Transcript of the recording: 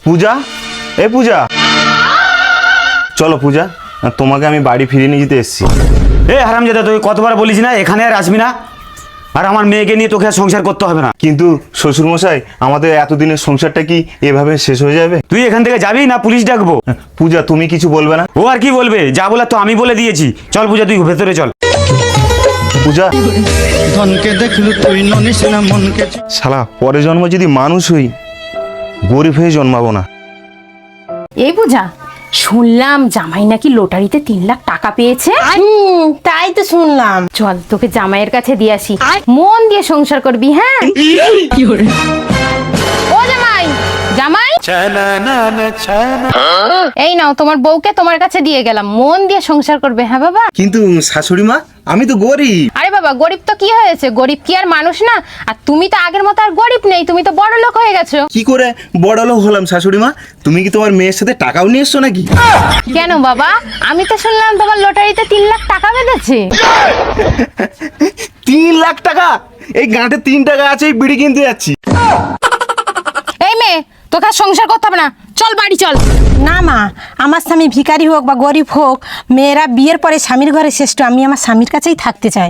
পূজা, এ পূজা, চলো পূজা, তোমাকে আমি বাড়ি ফিরিয়ে নিয়ে যেতে এসেছি। এ হারামজাদা, তোকে কতবার বলিস না এখানে আর আসবি না, আর আমার মেয়েকে নিয়ে তোকে আর সংসার করতে হবে না। কিন্তু শ্বশুরমশাই, আমাদের এতদিনের সংসারটা কি এভাবে শেষ হয়ে যাবে? তুই এখান থেকে যাবি না পুলিশ ডাকবো? পূজা, তুমি কিছু বলবে না? ও আর কি বলবে, যা বলার তো আমি বলে দিয়েছি। চল পূজা, তুই ভেতরে চল। পূজা, ধনকে দেখলু তুই ননিস না মনকে। শালা পরে জন্ম যদি মানুষ হই, গরিব হয়ে জন্মাবো না। এই পূজা, শুনলাম জামাই নাকি লটারিতে 3 লাখ টাকা পেয়েছে। তাই তো শুনলাম। চল তোকে জামাইয়ের কাছে দিয়ে আসি, মন দিয়ে সংসার করবি। হ্যাঁ, ও জামাই, জামাই, এই নাও তোমার বউকে তোমার কাছে দিয়ে গেলাম, মন দিয়ে সংসার করবে। হ্যাঁ বাবা। কিন্তু শাশুড়ি মা, আমি তো গরিব। আরে বাবা, গরিব তো কি হয়েছে, গরিব কি আর মানুষ না? আর তুমি তো আগের মতো আর গরিব নেই, তুমি তো বড় লোক হয়ে গেছো। কি করে বড় লোক হলাম শাশুড়ি মা? তুমি কি তোমার মেয়ের সাথে টাকাও নিয়ে এসছো নাকি? কেন বাবা, আমি তো শুনলাম তোমার লটারিতে 3 লাখ টাকা বেঁধেছে। 3 লাখ টাকা? এই গাঁটে 3 টাকা আছে, এই বিড়ি কিনতে যাচ্ছি। এই মেয়ে, তোকে আর সংসার করতে হবে না, চল বাড়ি চল। না মা, আমার স্বামী ভিখারি হোক বা গরিব হোক, মেয়েরা বিয়ের পরে স্বামীর ঘরে শ্রেষ্ঠ। আমি আমার স্বামীর কাছেই থাকতে চাই।